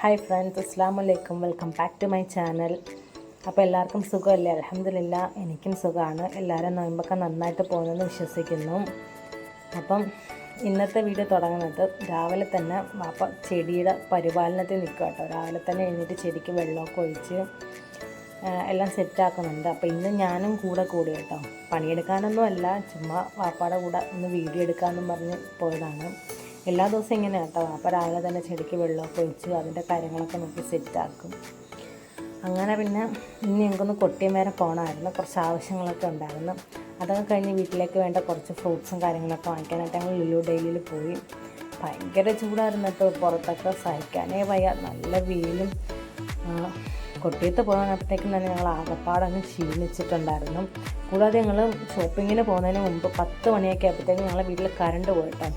Hi friends, അസ്സാം വലൈക്കും. Welcome back to my channel. അപ്പോൾ എല്ലാവർക്കും സുഖമല്ലേ? അൽഹംദുലില്ലാ, എനിക്കും സുഖമാണ്. എല്ലാവരും നോയമ്പൊക്കെ നന്നായിട്ട് പോകുന്നെന്ന് വിശ്വസിക്കുന്നു. അപ്പം ഇന്നത്തെ വീഡിയോ തുടങ്ങുന്നത് രാവിലെ തന്നെ വാപ്പ ചെടിയുടെ പരിപാലനത്തിൽ നിൽക്കുക കേട്ടോ. രാവിലെ തന്നെ എഴുന്നേറ്റ് ചെടിക്ക് വെള്ളമൊക്കെ ഒഴിച്ച് എല്ലാം സെറ്റാക്കുന്നുണ്ട്. അപ്പോൾ ഇന്ന് ഞാനും കൂടെ കൂടി കേട്ടോ. പണിയെടുക്കാനൊന്നും അല്ല, ചുമ്മാ വാപ്പയുടെ കൂടെ ഒന്ന് വീഡിയോ എടുക്കാമെന്നും പറഞ്ഞ് പോയതാണ്. എല്ലാ ദിവസവും ഇങ്ങനെ കേട്ടോ. അപ്പോൾ രാവിലെ തന്നെ ചെടിക്ക് വെള്ളമൊക്കെ ഒഴിച്ച് അതിൻ്റെ കാര്യങ്ങളൊക്കെ നോക്കി സെറ്റാക്കും. അങ്ങനെ പിന്നെ ഇന്ന് ഞങ്ങൾക്കൊന്ന് കൊട്ടിയം വരെ പോകണമായിരുന്നു. കുറച്ച് ആവശ്യങ്ങളൊക്കെ ഉണ്ടായിരുന്നു. അതൊക്കെ കഴിഞ്ഞ് വീട്ടിലേക്ക് വേണ്ട കുറച്ച് ഫ്രൂട്ട്സും കാര്യങ്ങളൊക്കെ വാങ്ങിക്കാനായിട്ട് ഞങ്ങൾ ലുലു ഡെയിലിയിൽ പോയി. ഭയങ്കര ചൂടായിരുന്നു കേട്ടോ. പുറത്തൊക്കെ സഹിക്കാനേ വയ്യ. നല്ല വെയിലും. കൊട്ടിയത്ത് പോകാനപ്പോഴത്തേക്കും തന്നെ ഞങ്ങൾ ആകപ്പാടങ്ങ് ക്ഷീണിച്ചിട്ടുണ്ടായിരുന്നു. കൂടാതെ ഞങ്ങൾ ഷോപ്പിങ്ങിന് പോകുന്നതിന് മുമ്പ് 10 മണിയൊക്കെ ആയപ്പോഴത്തേക്കും ഞങ്ങളെ വീട്ടിൽ കറണ്ട് പോയിട്ടോ.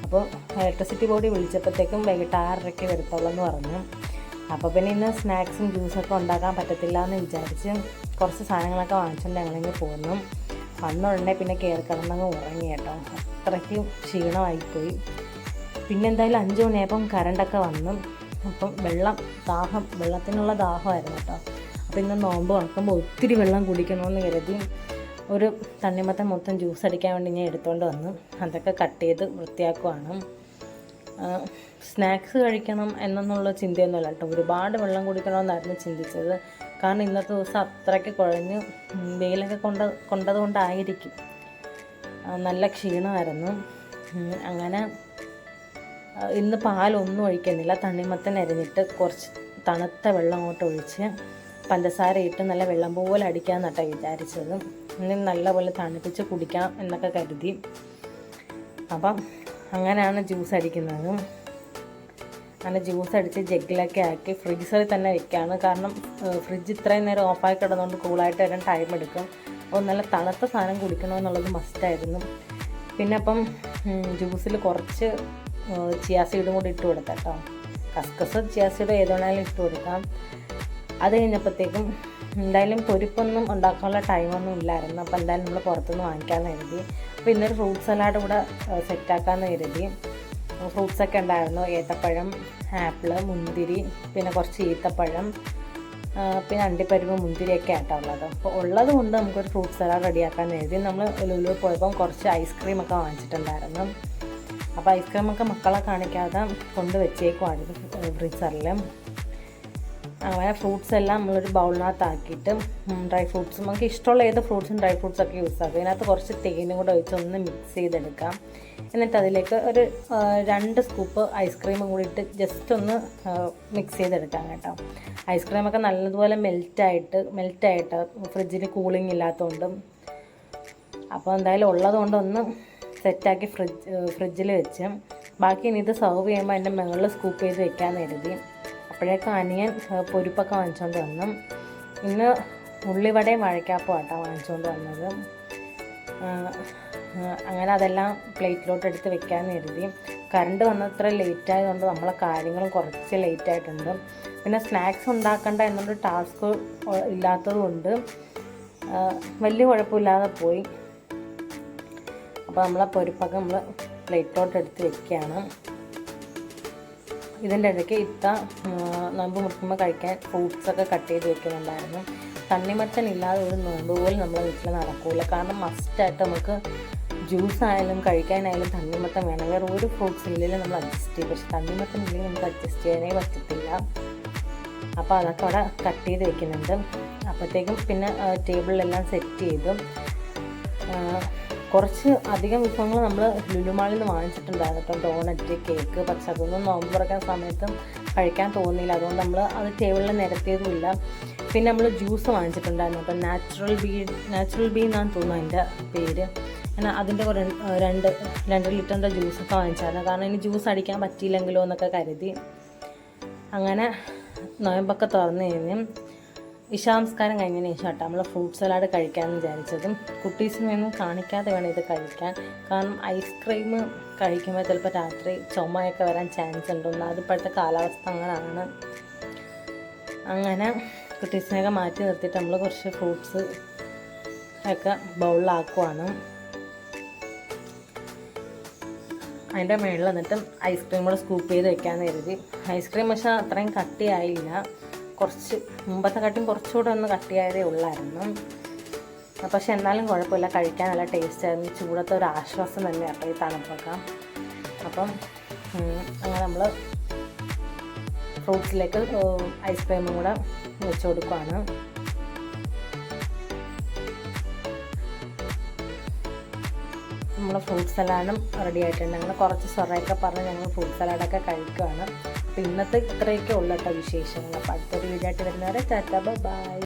അപ്പോൾ ഇലക്ട്രിസിറ്റി ബോർഡ് വിളിച്ചപ്പോഴത്തേക്കും വൈകിട്ട് 6:30 വരത്തുള്ളൂ എന്ന് പറഞ്ഞു. അപ്പോൾ പിന്നെ ഇന്ന് സ്നാക്സും ജ്യൂസൊക്കെ ഉണ്ടാക്കാൻ പറ്റത്തില്ല എന്ന് വിചാരിച്ച് കുറച്ച് സാധനങ്ങളൊക്കെ വാങ്ങിച്ചുകൊണ്ട് ഞങ്ങളിങ്ങ് പോന്നു. വന്ന ഉടനെ പിന്നെ കയറി കിടന്നങ്ങ് ഉറങ്ങി കേട്ടോ. അത്രയ്ക്ക് ക്ഷീണമായിപ്പോയി. പിന്നെ എന്തായാലും 5 മണിയായപ്പം കറണ്ടൊക്കെ വന്നു. അപ്പം വെള്ളത്തിനുള്ള ദാഹമായിരുന്നു കേട്ടോ. അപ്പോൾ ഇന്ന് നോമ്പ് തുറക്കുമ്പോൾ ഒത്തിരി വെള്ളം കുടിക്കണമെന്ന് കരുതി ഒരു തണ്ണിമത്തൻ മൊത്തം ജ്യൂസ് അടിക്കാൻ വേണ്ടി ഞാൻ എടുത്തുകൊണ്ട് വന്നു. അതൊക്കെ കട്ട് ചെയ്ത് വൃത്തിയാക്കുവാണ്. സ്നാക്സ് കഴിക്കണം എന്നുള്ള ചിന്തയൊന്നുമല്ല കേട്ടോ. ഒരുപാട് വെള്ളം കുടിക്കണമെന്നായിരുന്നു ചിന്തിച്ചത്. കാരണം ഇന്നത്തെ ദിവസം അത്രയ്ക്ക് കുഴഞ്ഞ് വെയിലൊക്കെ കൊണ്ടതുകൊണ്ടായിരിക്കും നല്ല ക്ഷീണമായിരുന്നു. അങ്ങനെ ഇന്ന് പാലൊന്നും ഒഴിക്കുന്നില്ല. തണ്ണിമത്തൻ അരിഞ്ഞിട്ട് കുറച്ച് തണുത്ത വെള്ളം അങ്ങോട്ട് ഒഴിച്ച് പഞ്ചസാര ഇട്ട് നല്ല വെള്ളം പോലെ അടിക്കാമെന്നാട്ടോ വിചാരിച്ചത്. ഇനി നല്ലപോലെ തണുപ്പിച്ച് കുടിക്കാം എന്നൊക്കെ കരുതി. അപ്പം അങ്ങനെയാണ് ജ്യൂസ് അടിക്കുന്നത്. അങ്ങനെ ജ്യൂസ് അടിച്ച് ജഗ്ഗിലൊക്കെ ആക്കി ഫ്രീസറിൽ തന്നെ വെക്കുകയാണ്. കാരണം ഫ്രിഡ്ജ് ഇത്രയും നേരം ഓഫായി കിടന്നുകൊണ്ട് കൂളായിട്ട് വരാൻ ടൈം എടുക്കും. അപ്പോൾ നല്ല തണുത്ത സാധനം കുടിക്കണമെന്നുള്ളത് മസ്റ്റായിരുന്നു. പിന്നെ അപ്പം ജ്യൂസിൽ കുറച്ച് ചിയാ സീഡും കൂടി ഇട്ട് കൊടുക്കാം കേട്ടോ. കസ്കസ് ചിയാ സീഡ് ഏതുവേണമെങ്കിലും ഇട്ട് കൊടുക്കാം. അത് കഴിഞ്ഞപ്പോഴത്തേക്കും എന്തായാലും പൊരിപ്പൊന്നും ഉണ്ടാക്കാനുള്ള ടൈമൊന്നും ഇല്ലായിരുന്നു. അപ്പോൾ എന്തായാലും നമ്മൾ പുറത്തുനിന്ന് വാങ്ങിക്കാമെന്ന് കരുതി. അപ്പോൾ ഇന്നൊരു ഫ്രൂട്ട് സലാഡ് കൂടെ സെറ്റാക്കാമെന്ന് കരുതി. ഫ്രൂട്ട്സൊക്കെ ഉണ്ടായിരുന്നു. ഏത്തപ്പഴം, ആപ്പിള്, മുന്തിരി, പിന്നെ കുറച്ച് ഈത്തപ്പഴം, പിന്നെ അണ്ടിപ്പരിപ്പ്, മുന്തിരിയൊക്കെ ആയിട്ടാണ് ഉള്ളത്. അപ്പോൾ ഉള്ളത് കൊണ്ട് നമുക്കൊരു ഫ്രൂട്ട് സലാഡ് റെഡിയാക്കാമെന്ന് കരുതി. നമ്മൾ ലുലു പോയപ്പം കുറച്ച് ഐസ്ക്രീമൊക്കെ വാങ്ങിച്ചിട്ടുണ്ടായിരുന്നു. അപ്പോൾ ഐസ്ക്രീമൊക്കെ മക്കളെ കാണിക്കാതെ കൊണ്ട് വെച്ചേക്കുവാണ് ഫ്രീസറിൽ. അങ്ങനെ ഫ്രൂട്ട്സ് എല്ലാം നമ്മളൊരു ബൗളിനകത്താക്കിയിട്ട് ഡ്രൈ ഫ്രൂട്ട്സ് നമുക്ക് ഇഷ്ടമുള്ള ഏത് ഫ്രൂട്ട്സും ഡ്രൈ ഫ്രൂട്ട്സൊക്കെ യൂസ് ആക്കുക. ഇതിനകത്ത് കുറച്ച് തേനും കൂടെ ഒഴിച്ച് ഒന്ന് മിക്സ് ചെയ്തെടുക്കാം. എന്നിട്ട് അതിലേക്ക് ഒരു 2 സ്കൂപ്പ് ഐസ്ക്രീമും കൂടി ഇട്ട് ജസ്റ്റ് ഒന്ന് മിക്സ് ചെയ്തെടുക്കാം കേട്ടോ. ഐസ്ക്രീമൊക്കെ നല്ലതുപോലെ മെൽറ്റായിട്ട് ഫ്രിഡ്ജിൽ കൂളിംഗ് ഇല്ലാത്തതുകൊണ്ടും. അപ്പോൾ എന്തായാലും ഉള്ളത് കൊണ്ടൊന്ന് സെറ്റാക്കി ഫ്രിഡ്ജിൽ വെച്ച് ബാക്കി ഇനി ഇത് സെർവ് ചെയ്യുമ്പോൾ അതിൻ്റെ മുകളിൽ സ്കൂപ്പ് ചെയ്ത് വെക്കാമെന്ന് കരുതി. അപ്പോഴേക്കും അനിയൻ പൊരിപ്പൊക്കെ വാങ്ങിച്ചുകൊണ്ട് വന്നു. ഇന്ന് ഉള്ളിവടയും വാഴയ്ക്കാപ്പും ആട്ടോ വാങ്ങിച്ചുകൊണ്ട് വന്നത്. അങ്ങനെ അതെല്ലാം പ്ലേറ്റിലോട്ട് എടുത്ത് വെക്കാമെന്ന് കരുതി. കറണ്ട് വന്നത്ര ലേറ്റായതുകൊണ്ട് നമ്മളെ കാര്യങ്ങളും കുറച്ച് ലേറ്റായിട്ടുണ്ട്. പിന്നെ സ്നാക്സ് ഉണ്ടാക്കണ്ട എന്നൊരു ടാസ്ക് ഇല്ലാത്തത് കൊണ്ട് വലിയ കുഴപ്പമില്ലാതെ പോയി. അപ്പോൾ നമ്മളെ പൊരിപ്പൊക്കെ നമ്മൾ പ്ലേറ്റിലോട്ട് എടുത്ത് വെക്കുകയാണ്. ഇതിൻ്റെ ഇടയ്ക്ക് നോമ്പ് മുറിക്കുമ്പോൾ കഴിക്കാൻ ഫ്രൂട്ട്സൊക്കെ കട്ട് ചെയ്ത് വെക്കുന്നുണ്ടായിരുന്നു. തണ്ണിമത്തൻ ഇല്ലാതെ ഒരു നോമ്പ് പോലും നമ്മളെ വീട്ടിൽ നടക്കില്ല. കാരണം മസ്റ്റായിട്ട് നമുക്ക് ജ്യൂസ് ആയാലും കഴിക്കാനായാലും തണ്ണിമത്തൻ വേണം. വേറെ ഒരു ഫ്രൂട്ട്സ് ഇല്ലെങ്കിലും നമ്മൾ അഡ്ജസ്റ്റ് ചെയ്യും. പക്ഷെ തണ്ണിമത്തൻ ഇല്ലെങ്കിൽ നമുക്ക് അഡ്ജസ്റ്റ് ചെയ്യാനേ പറ്റത്തില്ല. അപ്പോൾ അതൊക്കെ അവിടെ കട്ട് ചെയ്ത് വെക്കുന്നുണ്ട്. അപ്പോഴത്തേക്കും പിന്നെ ടേബിളിലെല്ലാം സെറ്റ് ചെയ്തു. കുറച്ച് അധികം വിഭവങ്ങൾ നമ്മൾ ലുലുമാളിൽ നിന്ന് വാങ്ങിച്ചിട്ടുണ്ടായിരുന്നു കേട്ടോ. Donut, cake. പക്ഷെ അതൊന്നും നോമ്പ് തുറക്കാൻ സമയത്തും കഴിക്കാൻ തോന്നിയില്ല. അതുകൊണ്ട് നമ്മൾ അത് ടേബിളിൽ നിരത്തിയതുമില്ല. പിന്നെ നമ്മൾ ജ്യൂസ് വാങ്ങിച്ചിട്ടുണ്ടായിരുന്നു കേട്ടോ. നാച്ചുറൽ ബീ എന്നാണ് തോന്നുന്നു അതിൻ്റെ പേര്. എന്നാൽ അതിൻ്റെ 2 ലിറ്ററിൻ്റെ ജ്യൂസൊക്കെ വാങ്ങിച്ചായിരുന്നു. കാരണം ഇനി ജ്യൂസ് അടിക്കാൻ പറ്റിയില്ലെങ്കിലോ എന്നൊക്കെ കരുതി. അങ്ങനെ നോയമ്പൊക്കെ തുറന്നു കഴിഞ്ഞ് ഇശാനമസ്കാരം കഴിഞ്ഞതിന് ശേഷം കേട്ടോ നമ്മൾ ഫ്രൂട്ട് സലാഡ് കഴിക്കാമെന്ന് വിചാരിച്ചതും. കുട്ടീസിനൊന്നും കാണിക്കാതെ വേണം ഇത് കഴിക്കാൻ. കാരണം ഐസ്ക്രീം കഴിക്കുമ്പോൾ ചിലപ്പോൾ രാത്രി ചുമയൊക്കെ വരാൻ ചാൻസ് ഉണ്ടെന്ന്. അതിപ്പോഴത്തെ കാലാവസ്ഥ അങ്ങനെയാണ്. അങ്ങനെ കുട്ടീസിനെയൊക്കെ മാറ്റി നിർത്തിയിട്ട് നമ്മൾ കുറച്ച് ഫ്രൂട്ട്സ് ഒക്കെ ബൗളിലാക്കുവാണ്. അതിൻ്റെ മുകളിൽ എന്നിട്ട് ഐസ്ക്രീം കൂടെ സ്കൂപ്പ് ചെയ്ത് വെക്കാമെന്ന് കരുതി. ഐസ്ക്രീം പക്ഷേ അത്രയും കട്ടിയായില്ല, കുറച്ച് മുമ്പത്തെ കാട്ടിയും കുറച്ചുകൂടെ ഒന്ന് കട്ടിയായതേ ഉള്ളായിരുന്നു. പക്ഷെ എന്നാലും കുഴപ്പമില്ല, കഴിക്കാൻ നല്ല ടേസ്റ്റായിരുന്നു. ചൂടത്തെ ഒരു ആശ്വാസം തന്നെ കേട്ടോ ഈ തണുപ്പൊക്കെ. അപ്പം അങ്ങനെ നമ്മൾ ഫ്രൂട്ട്സിലേക്ക് ഐസ്ക്രീമും കൂടെ വെച്ച് കൊടുക്കുകയാണ്. നമ്മുടെ ഫ്രൂട്ട് സലാഡും റെഡി ആയിട്ടുണ്ട്. ഞങ്ങൾ കുറച്ച് സൊറയൊക്കെ പറഞ്ഞ് ഞങ്ങൾ ഫ്രൂട്ട് സലാഡൊക്കെ കഴിക്കുകയാണ്. അപ്പോൾ ഇന്നത്തെ ഇത്രയൊക്കെ ഉള്ളൂ കേട്ടോ വിശേഷങ്ങൾ. അപ്പോൾ അടുത്തൊരു വീഡിയോ ആയിട്ട് വരുന്നവരെ ടാറ്റാ ബൈ.